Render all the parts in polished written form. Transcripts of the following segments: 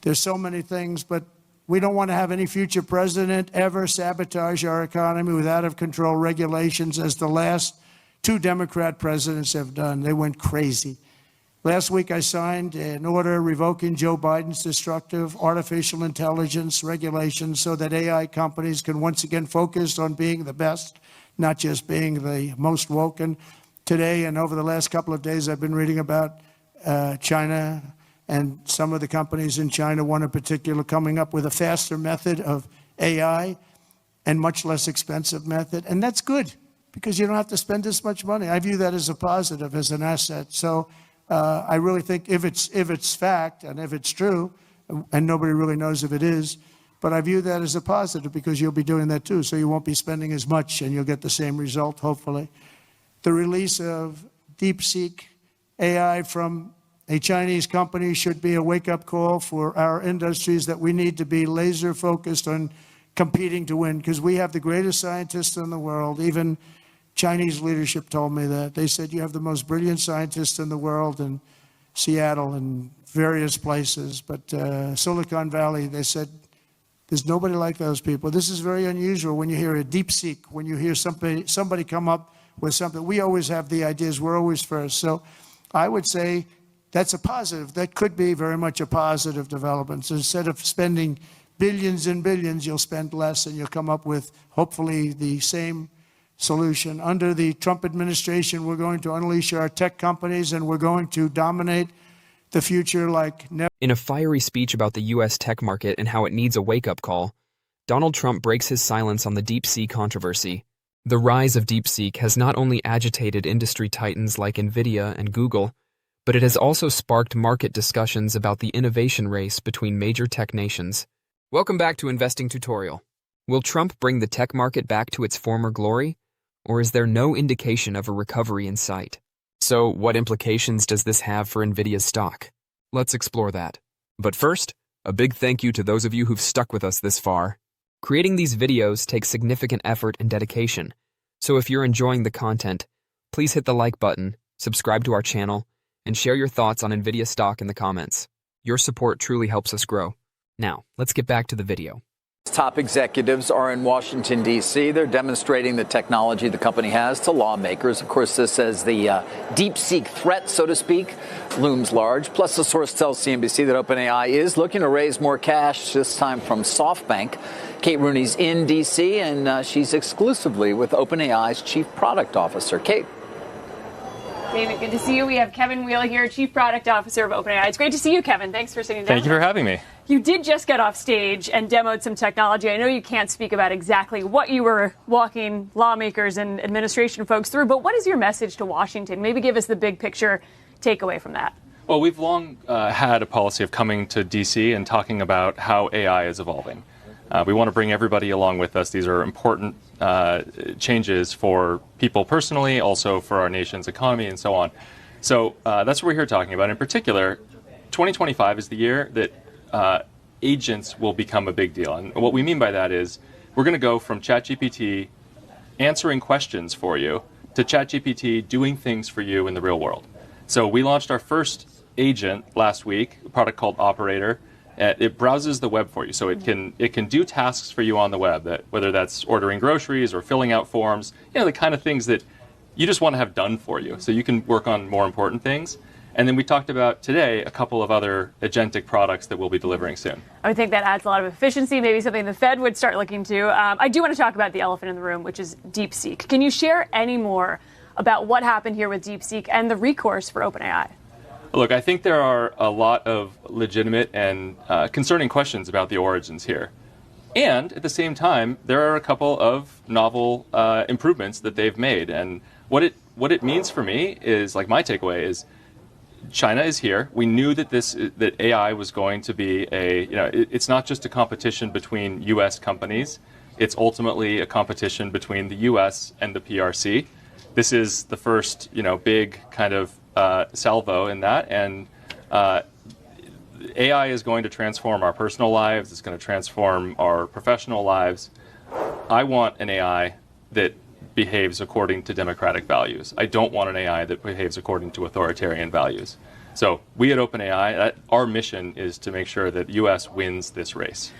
There's so many things, but we don't want to have any future president ever sabotage our economy with out-of-control regulations as the last 2 Democrat presidents have done. They went crazy. Last week, I signed an order revoking Joe Biden's destructive artificial intelligence regulations so that AI companies can once again focus on being the best, not just being the most woke. And today and over the last couple of days, I've been reading about China and some of the companies in China, one in particular, coming up with a faster method of AI and much less expensive method. And that's good because you don't have to spend as much money. I view that as a positive, as an asset. So I really think if it's fact and if it's true, and nobody really knows if it is, but I view that as a positive because you'll be doing that too. So you won't be spending as much and you'll get the same result, hopefully. The release of DeepSeek AI from a Chinese company should be a wake-up call for our industries that we need to be laser focused on competing to win because we have the greatest scientists in the world. Even Chinese leadership told me that. They said, you have the most brilliant scientists in the world in Seattle and various places. But Silicon Valley, they said, there's nobody like those people. This is very unusual when you hear a DeepSeek, when you hear somebody come up with something. We always have the ideas. We're always first. So I would say that's a positive. That could be very much a positive development. So instead of spending billions and billions, you'll spend less and you'll come up with, hopefully, the same solution. Under the Trump administration, we're going to unleash our tech companies and we're going to dominate the future like never. In a fiery speech about the U.S. tech market and how it needs a wake-up call, Donald Trump breaks his silence on the DeepSeek controversy. The rise of DeepSeek has not only agitated industry titans like Nvidia and Google, but it has also sparked market discussions about the innovation race between major tech nations. Welcome back to Investing Tutorial. Will Trump bring the tech market back to its former glory, or is there no indication of a recovery in sight? So, what implications does this have for Nvidia's stock? Let's explore that. But first, a big thank you to those of you who've stuck with us this far. Creating these videos takes significant effort and dedication, so if you're enjoying the content, please hit the like button, subscribe to our channel, and share your thoughts on Nvidia stock in the comments. Your support truly helps us grow. Now, let's get back to the video. Top executives are in Washington, D.C. They're demonstrating the technology the company has to lawmakers. Of course, this as the DeepSeek threat, so to speak, looms large. Plus, the source tells CNBC that OpenAI is looking to raise more cash, this time from SoftBank. Kate Rooney's in D.C., and she's exclusively with OpenAI's Chief Product Officer. Kate. David, good to see you. We have Kevin Wheeler here, Chief Product Officer of OpenAI. It's great to see you, Kevin. Thanks for sitting down. Thank you for having me. You did just get off stage and demoed some technology. I know you can't speak about exactly what you were walking lawmakers and administration folks through, but what is your message to Washington? Maybe give us the big picture takeaway from that. Well, we've long had a policy of coming to D.C. and talking about how AI is evolving. We want to bring everybody along with us. These are important changes for people personally, also for our nation's economy and so on. So that's what we're here talking about. In particular, 2025 is the year that agents will become a big deal. And what we mean by that is we're going to go from ChatGPT answering questions for you to ChatGPT doing things for you in the real world. So we launched our first agent last week, a product called Operator. It browses the web for you, so it can do tasks for you on the web, whether that's ordering groceries or filling out forms, the kind of things that you just want to have done for you, so you can work on more important things. And then we talked about today a couple of other agentic products that we'll be delivering soon. I would think that adds a lot of efficiency, maybe something the Fed would start looking to. I do want to talk about the elephant in the room, which is DeepSeek. Can you share any more about what happened here with DeepSeek and the recourse for OpenAI? Look, I think there are a lot of legitimate and concerning questions about the origins here. And at the same time, there are a couple of novel improvements that they've made. And what it means for me is, like, my takeaway is China is here. We knew that that AI was going to be it's not just a competition between U.S. companies. It's ultimately a competition between the U.S. and the PRC. This is the first, big kind of salvo in that, and AI is going to transform our personal lives. It's going to transform our professional lives. I want an AI that behaves according to democratic values. I don't want an AI that behaves according to authoritarian values. So we at OpenAI, our mission is to make sure that U.S. wins this race.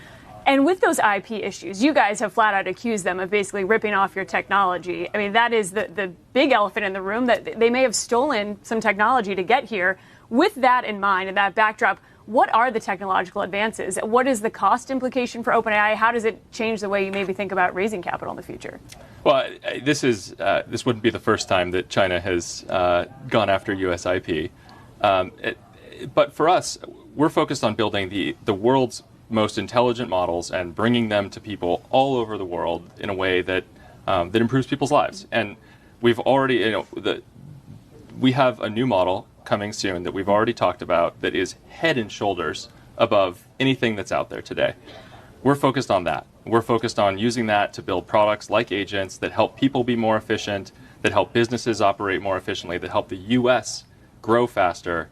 And with those IP issues, you guys have flat out accused them of basically ripping off your technology. I mean, that is the big elephant in the room, that they may have stolen some technology to get here. With that in mind and that backdrop, what are the technological advances? What is the cost implication for OpenAI? How does it change the way you maybe think about raising capital in the future? Well, this wouldn't be the first time that China has gone after U.S. IP. But for us, we're focused on building the world's most intelligent models and bringing them to people all over the world in a way that that improves people's lives. And we've already, we have a new model coming soon that we've already talked about that is head and shoulders above anything that's out there today. We're focused on that. We're focused on using that to build products like agents that help people be more efficient, that help businesses operate more efficiently, that help the U.S. grow faster.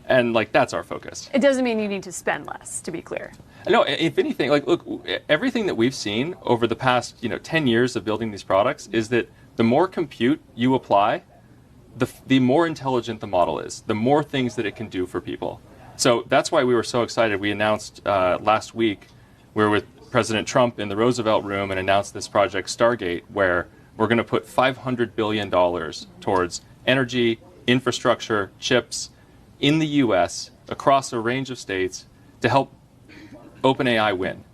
And that's our focus. It doesn't mean you need to spend less, to be clear. No, if anything, look, everything that we've seen over the past 10 years of building these products is that the more compute you apply, the more intelligent the model is, the more things that it can do for people. So that's why we were so excited. We announced last week, we were with President Trump in the Roosevelt Room and announced this project Stargate, where we're going to put $500 billion towards energy, infrastructure, chips in the U.S. across a range of states to help OpenAI win.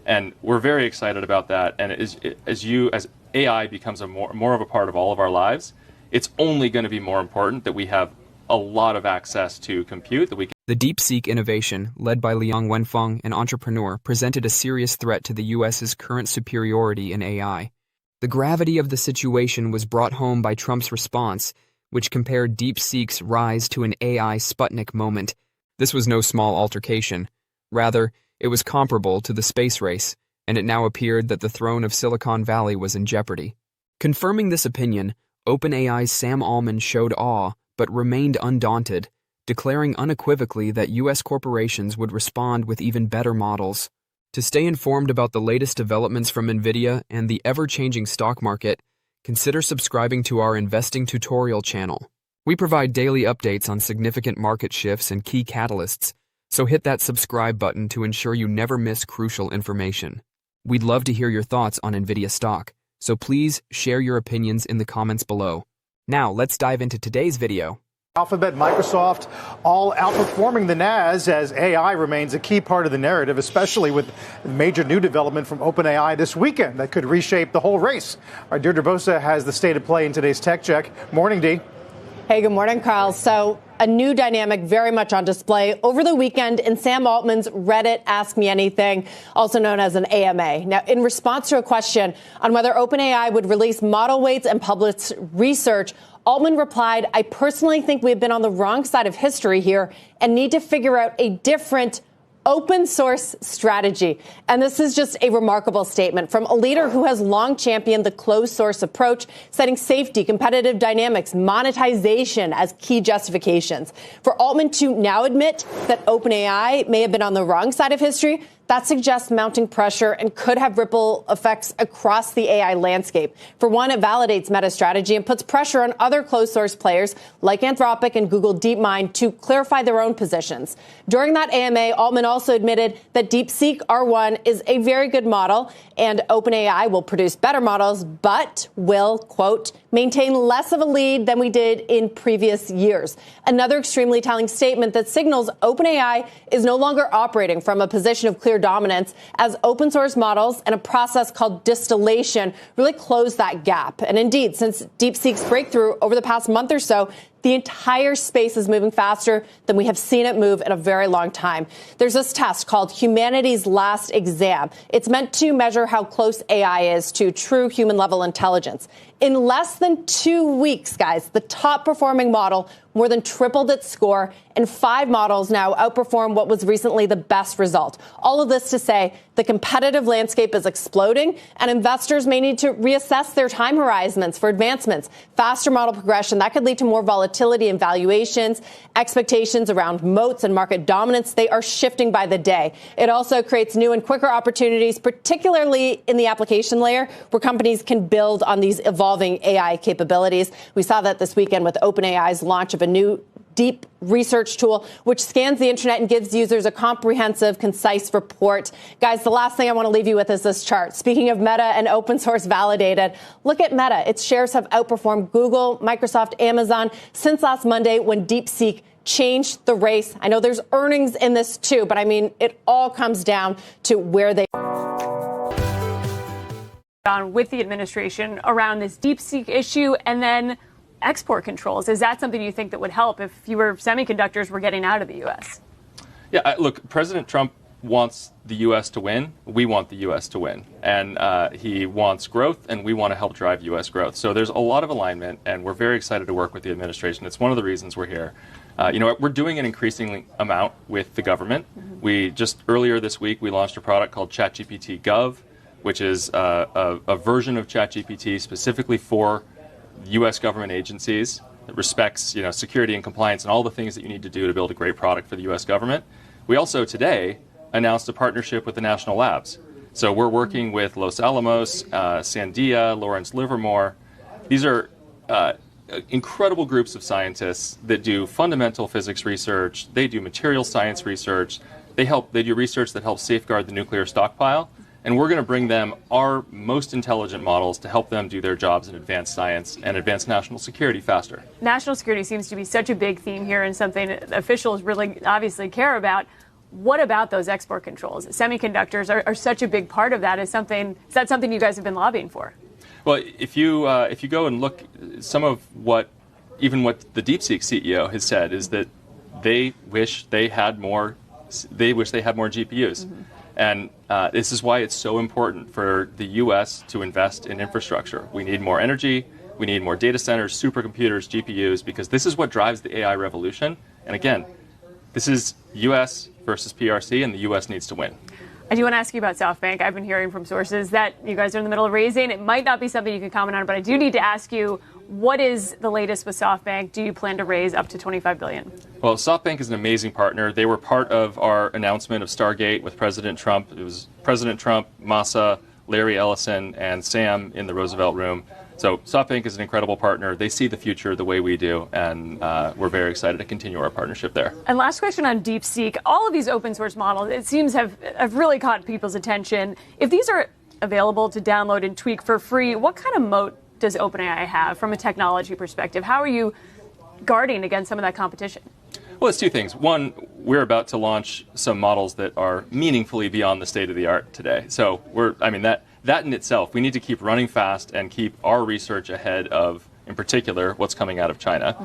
And we're very excited about that. And as AI becomes more of a part of all of our lives, it's only going to be more important that we have a lot of access to compute that we can. The DeepSeek innovation, led by Liang Wenfeng, an entrepreneur, presented a serious threat to the U.S.'s current superiority in AI. The gravity of the situation was brought home by Trump's response, which compared DeepSeek's rise to an AI Sputnik moment. This was no small altercation. Rather, it was comparable to the space race, and it now appeared that the throne of Silicon Valley was in jeopardy. Confirming this opinion, OpenAI's Sam Altman showed awe, but remained undaunted, declaring unequivocally that U.S. corporations would respond with even better models. To stay informed about the latest developments from Nvidia and the ever-changing stock market, consider subscribing to our investing tutorial channel. We provide daily updates on significant market shifts and key catalysts, so hit that subscribe button to ensure you never miss crucial information. We'd love to hear your thoughts on Nvidia stock, so please share your opinions in the comments below. Now, let's dive into today's video. Alphabet, Microsoft, all outperforming the Nas as AI remains a key part of the narrative, especially with major new development from OpenAI this weekend that could reshape the whole race. Our Deirdre Bosa has the state of play in today's Tech Check. Morning, Dee. Hey, good morning, Carl. So a new dynamic very much on display over the weekend in Sam Altman's Reddit Ask Me Anything, also known as an AMA. Now, in response to a question on whether OpenAI would release model weights and publish research, Altman replied, "I personally think we have been on the wrong side of history here and need to figure out a different open source strategy." And this is just a remarkable statement from a leader who has long championed the closed source approach, citing safety, competitive dynamics, monetization as key justifications. For Altman to now admit that OpenAI may have been on the wrong side of history, that suggests mounting pressure and could have ripple effects across the AI landscape. For one, it validates Meta's strategy and puts pressure on other closed source players like Anthropic and Google DeepMind to clarify their own positions. During that AMA, Altman also admitted that DeepSeek R1 is a very good model and OpenAI will produce better models, but will, quote, maintain less of a lead than we did in previous years. Another extremely telling statement that signals OpenAI is no longer operating from a position of clear dominance, as open source models and a process called distillation really close that gap. And indeed, since DeepSeek's breakthrough over the past month or so, the entire space is moving faster than we have seen it move in a very long time. There's this test called Humanity's Last Exam. It's meant to measure how close AI is to true human-level intelligence. In less than 2 weeks, guys, the top-performing model more than tripled its score, and 5 models now outperform what was recently the best result. All of this to say the competitive landscape is exploding, and investors may need to reassess their time horizons for advancements. Faster model progression, that could lead to more volatility in valuations. Expectations around moats and market dominance, they are shifting by the day. It also creates new and quicker opportunities, particularly in the application layer, where companies can build on these evolving AI capabilities. We saw that this weekend with OpenAI's launch of a new deep research tool, which scans the internet and gives users a comprehensive, concise report. Guys, the last thing I want to leave you with is this chart. Speaking of Meta and open source validated, look at Meta. Its shares have outperformed Google, Microsoft, Amazon since last Monday when DeepSeek changed the race. I know there's earnings in this too, but I mean, it all comes down to where they on with the administration around this DeepSeek issue and then export controls. Is that something you think that would help if fewer semiconductors were getting out of the U.S.? Yeah, look, President Trump wants the U.S. to win. We want the U.S. to win. And he wants growth, and we want to help drive U.S. growth. So there's a lot of alignment, and we're very excited to work with the administration. It's one of the reasons we're here. We're doing an increasing amount with the government. We just earlier this week, we launched a product called ChatGPT Gov, which is a version of ChatGPT specifically for U.S. government agencies that respects, security and compliance and all the things that you need to do to build a great product for the U.S. government. We also today announced a partnership with the national labs. So we're working with Los Alamos, Sandia, Lawrence Livermore. These are incredible groups of scientists that do fundamental physics research. They do material science research. They do research that helps safeguard the nuclear stockpile. And we're going to bring them our most intelligent models to help them do their jobs in advanced science and advance national security faster. National security seems to be such a big theme here and something officials really obviously care about. What about those export controls? Semiconductors are such a big part of that. Is that something you guys have been lobbying for? Well, if you go and look, some of what the DeepSeek CEO has said is that they wish they had more GPUs. And this is why it's so important for the U.S. to invest in infrastructure. We need more energy. We need more data centers, supercomputers, GPUs, because this is what drives the AI revolution. And again, this is U.S. versus PRC, and the U.S. needs to win. I do want to ask you about SoftBank. I've been hearing from sources that you guys are in the middle of raising. It might not be something you can comment on, but I do need to ask you, what is the latest with SoftBank? Do you plan to raise up to $25 billion? Well, SoftBank is an amazing partner. They were part of our announcement of Stargate with President Trump. It was President Trump, Masa, Larry Ellison, and Sam in the Roosevelt Room. So SoftBank is an incredible partner. They see the future the way we do, and we're very excited to continue our partnership there. And last question on DeepSeek. All of these open source models, it seems, have really caught people's attention. If these are available to download and tweak for free, what kind of moat does OpenAI have from a technology perspective? How are you guarding against some of that competition? Well, it's two things. One, we're about to launch some models that are meaningfully beyond the state of the art today. So that in itself, we need to keep running fast and keep our research ahead of, in particular, what's coming out of China.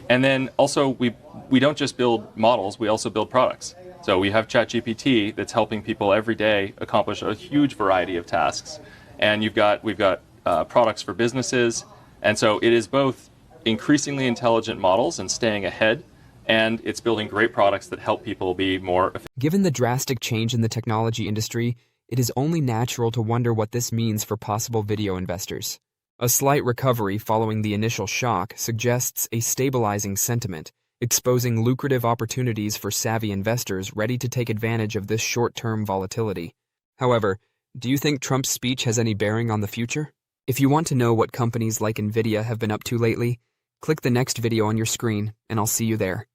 And then also, we don't just build models, we also build products. So we have ChatGPT that's helping people every day accomplish a huge variety of tasks. And we've got products for businesses. And so it is both increasingly intelligent models and staying ahead, and it's building great products that help people be more efficient. Given the drastic change in the technology industry, it is only natural to wonder what this means for possible video investors. A slight recovery following the initial shock suggests a stabilizing sentiment, exposing lucrative opportunities for savvy investors ready to take advantage of this short-term volatility. However, do you think Trump's speech has any bearing on the future? If you want to know what companies like Nvidia have been up to lately, click the next video on your screen, and I'll see you there.